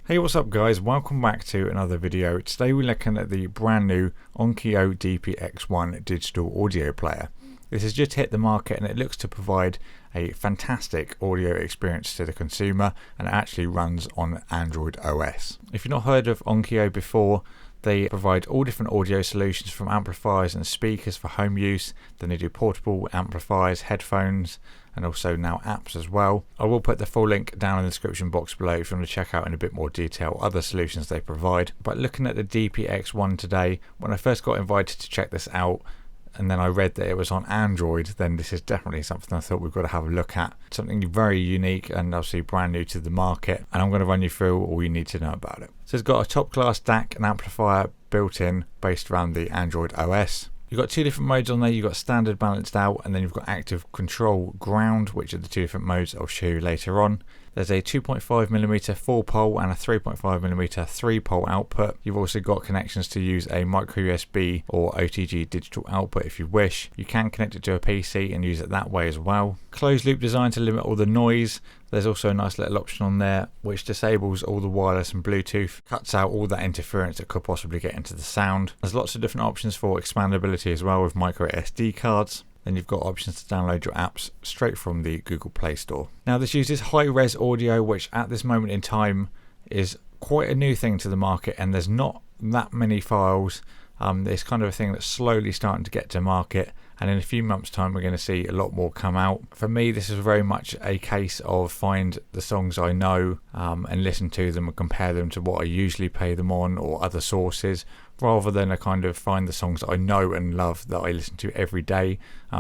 Hey, what's up guys, welcome back to another video. Today we're looking at the brand new Onkyo DP-X1 digital audio player. This has just hit the market and it looks to provide a fantastic audio experience to the consumer, and it actually runs on Android OS. If you've not heard of Onkyo before, they provide all different audio solutions from amplifiers and speakers for home use. Then they do portable amplifiers, headphones, and also now apps as well. I will put the full link down in the description box below if you want to check out in a bit more detail other solutions they provide. But looking at the DP-X1 today, when I first got invited to check this out, and then I read that it was on Android, then this is definitely something I thought we've got to have a look at. Something very unique and obviously brand new to the market, and I'm going to run you through all you need to know about it. So it's got a top class DAC and amplifier built in based around the Android OS. You've got two different modes on there. You've got standard, balanced out, and then you've got active control ground, which are the two different modes I'll show you later on. There's a 2.5mm 4-pole and a 3.5mm 3-pole output. You've also got connections to use a micro USB or OTG digital output if you wish. You can connect it to a PC and use it that way as well. Closed loop design to limit all the noise. There's also a nice little option on there which disables all the wireless and Bluetooth, cuts out all that interference that could possibly get into the sound. There's lots of different options for expandability as well with micro SD cards. Then you've got options to download your apps straight from the Google Play Store. Now this uses high-res audio, which at this moment in time is quite a new thing to the market, and there's not that many files. It's kind of a thing that's slowly starting to get to market, and in a few months time we're going to see a lot more come out. For me, this is very much a case of find the songs I know and listen to them and compare them to what I usually play them on or other sources, rather than a kind of find the songs that I know and love that I listen to every day,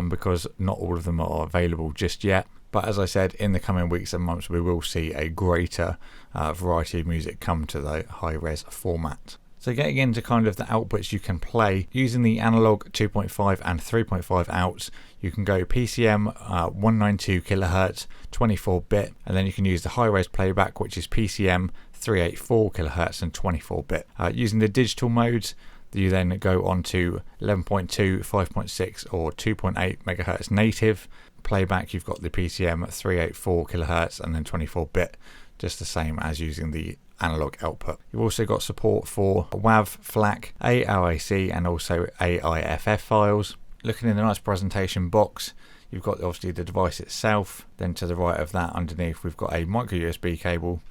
because not all of them are available just yet. But as I said, in the coming weeks and months we will see a greater variety of music come to the high-res format. So getting into kind of the outputs you can play, using the analog 2.5 and 3.5 outs, you can go PCM 192 kHz, 24-bit, and then you can use the high-res playback, which is PCM 384 kHz and 24-bit. Using the digital modes, you then go on to 11.2, 5.6 or 2.8 MHz native. Playback, you've got the PCM 384 kHz and then 24-bit, just the same as using the analog output. You've also got support for WAV, FLAC, ALAC and also AIFF files. Looking in the nice presentation box, you've got obviously the device itself. Then to the right of that underneath we've got a micro USB cable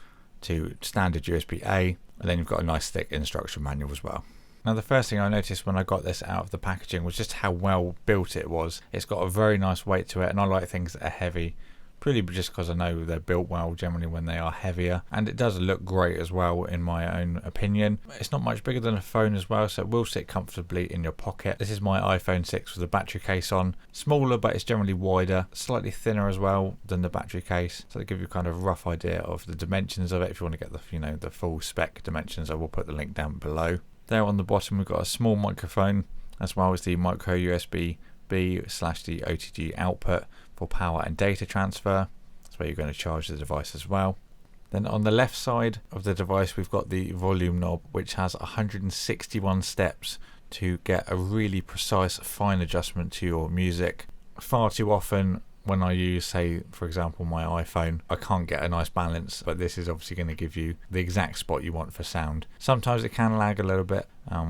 to standard USB-A, and then you've got a nice thick instruction manual as well. Now the first thing I noticed when I got this out of the packaging was just how well built it was. It's got a very nice weight to it, and I like things that are heavy, purely just because I know they're built well generally when they are heavier, and it does look great as well in my own opinion. It's not much bigger than a phone as well, so it will sit comfortably in your pocket. This is my iPhone 6 with a battery case on. Smaller, but it's generally wider, slightly thinner as well than the battery case, so to give you kind of a rough idea of the dimensions of it. If you want to get the the full spec dimensions, I will put the link down below. There on the bottom we've got a small microphone as well as the micro USB B / the OTG output for power and data transfer. That's where you're going to charge the device as well. Then on the left side of the device we've got the volume knob, which has 161 steps to get a really precise fine adjustment to your music. Far too often when I use, say for example, my iPhone, I can't get a nice balance, but this is obviously going to give you the exact spot you want for sound. Sometimes it can lag a little bit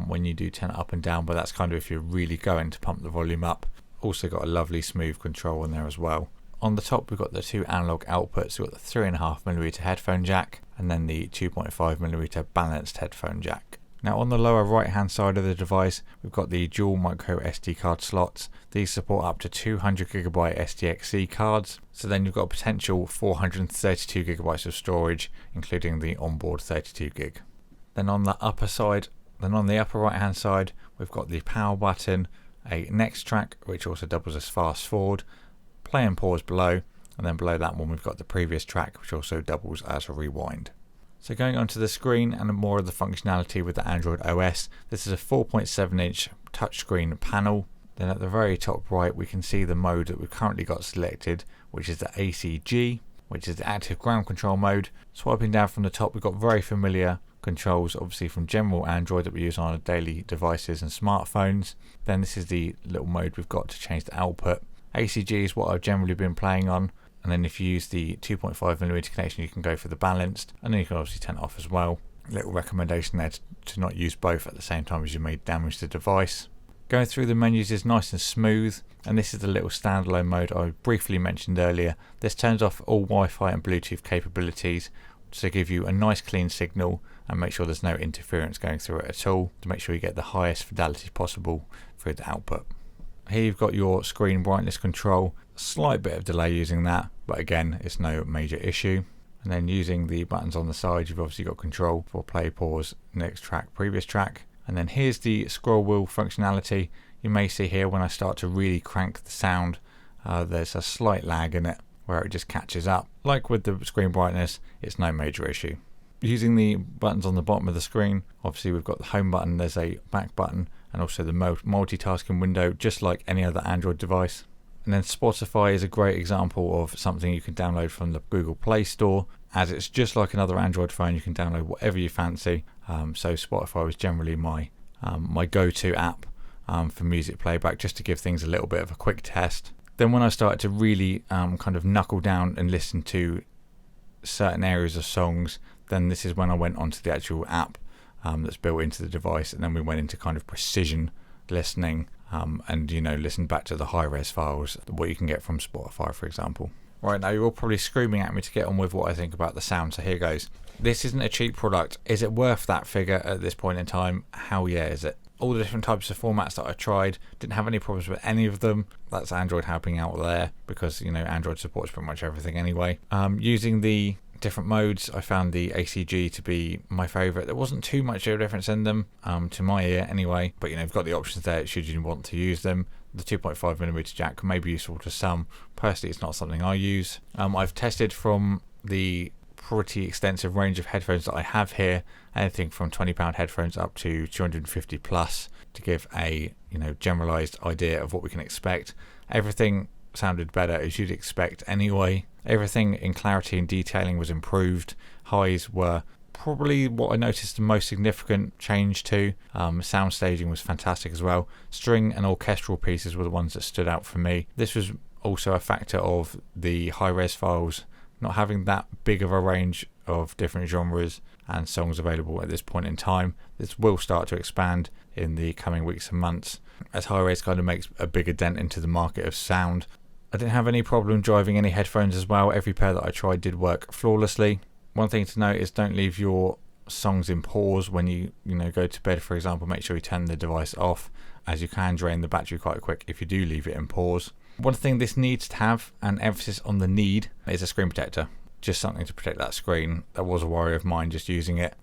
when you do turn it up and down, but that's kind of if you're really going to pump the volume up. Also got a lovely smooth control in there as well. On the top we've got the two analog outputs. We've got the 3.5mm headphone jack and then the 2.5mm balanced headphone jack. Now on the lower right hand side of the device we've got the dual micro SD card slots. These support up to 200GB SDXC cards, so then you've got a potential 432GB of storage including the onboard 32GB. Then on the upper right hand side we've got the power button, a next track which also doubles as fast forward, play and pause below, and then below that one we've got the previous track which also doubles as a rewind. So going onto the screen and more of the functionality with the Android OS, this is a 4.7-inch touchscreen panel. Then at the very top right we can see the mode that we've currently got selected, which is the ACG, which is the active ground control mode. Swiping down from the top we've got very familiar controls obviously from general Android that we use on our daily devices and smartphones. Then this is the little mode we've got to change the output. ACG is what I've generally been playing on. and then if you use the 2.5mm connection, you can go for the balanced, and then you can obviously turn it off as well. Little recommendation there to not use both at the same time, as you may damage the device. Going through the menus is nice and smooth, and this is the little standalone mode I briefly mentioned earlier. This turns off all Wi-Fi and Bluetooth capabilities to give you a nice clean signal and make sure there's no interference going through it at all, to make sure you get the highest fidelity possible through the output. Here you've got your screen brightness control, slight bit of delay using that, but again it's no major issue. And then using the buttons on the side, you've obviously got control for play, pause, next track, previous track. And then here's the scroll wheel functionality. You may see here when I start to really crank the sound, there's a slight lag in it where it just catches up. Like with the screen brightness, it's no major issue. Using the buttons on the bottom of the screen, obviously we've got the home button, there's a back button, and also the multitasking window, just like any other Android device. And then Spotify is a great example of something you can download from the Google Play Store, as it's just like another Android phone. You can download whatever you fancy. So Spotify was generally my go-to app for music playback, just to give things a little bit of a quick test. Then when I started to really kind of knuckle down and listen to certain areas of songs, then this is when I went onto the actual app that's built into the device, and then we went into kind of precision listening, and listen back to the high-res files, what you can get from Spotify, for example. Right, now you're all probably screaming at me to get on with what I think about the sound, so here goes. This isn't a cheap product. Is it worth that figure at this point in time? Hell yeah, is it? All the different types of formats that I tried, didn't have any problems with any of them. That's Android helping out there, because Android supports pretty much everything anyway. Using the different modes, I found the ACG to be my favourite. There wasn't too much of a difference in them, to my ear anyway, but you've got the options there should you want to use them. The 2.5mm jack may be useful to some. Personally, it's not something I use. I've tested from the pretty extensive range of headphones that I have here, anything from £20 headphones up to 250 plus, to give a generalized idea of what we can expect. Everything sounded better as you'd expect anyway. Everything in clarity and detailing was improved. Highs were probably what I noticed the most significant change to. Sound staging was fantastic as well. String and orchestral pieces were the ones that stood out for me. This was also a factor of the high-res files not having that big of a range of different genres and songs available at this point in time. This will start to expand in the coming weeks and months as high-res kind of makes a bigger dent into the market of sound. I didn't have any problem driving any headphones as well. Every pair that I tried did work flawlessly. One thing to note is don't leave your songs in pause when you go to bed, for example. Make sure you turn the device off, as you can drain the battery quite quick if you do leave it in pause. One thing this needs to have, and emphasis on the need, is a screen protector. Just something to protect that screen. That was a worry of mine just using it.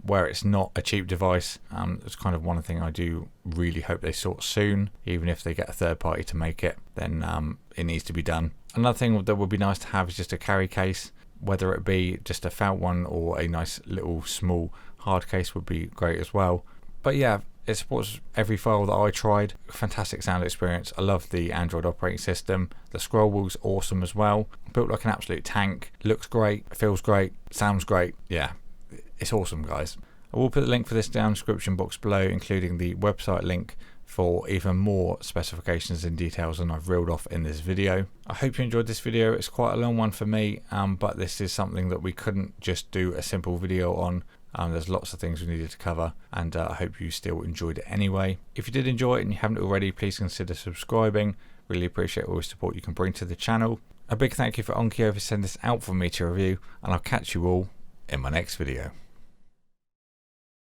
Where it's not a cheap device, it's kind of one thing I do really hope they sort soon. Even if they get a third party to make it, then it needs to be done. Another thing that would be nice to have is just a carry case, whether it be just a felt one or a nice little small hard case would be great as well. But yeah, it supports every file that I tried. Fantastic sound experience. I love the Android operating system. The scroll wheel's awesome as well. Built like an absolute tank. Looks great, feels great, sounds great. Yeah, it's awesome, guys. I will put the link for this down in the description box below, including the website link for even more specifications and details than I've reeled off in this video. I hope you enjoyed this video. It's quite a long one for me, but this is something that we couldn't just do a simple video on. There's lots of things we needed to cover, and I hope you still enjoyed it anyway. If you did enjoy it and you haven't already, please consider subscribing. Really appreciate all the support you can bring to the channel. A big thank you for Onkyo for sending this out for me to review, and I'll catch you all in my next video.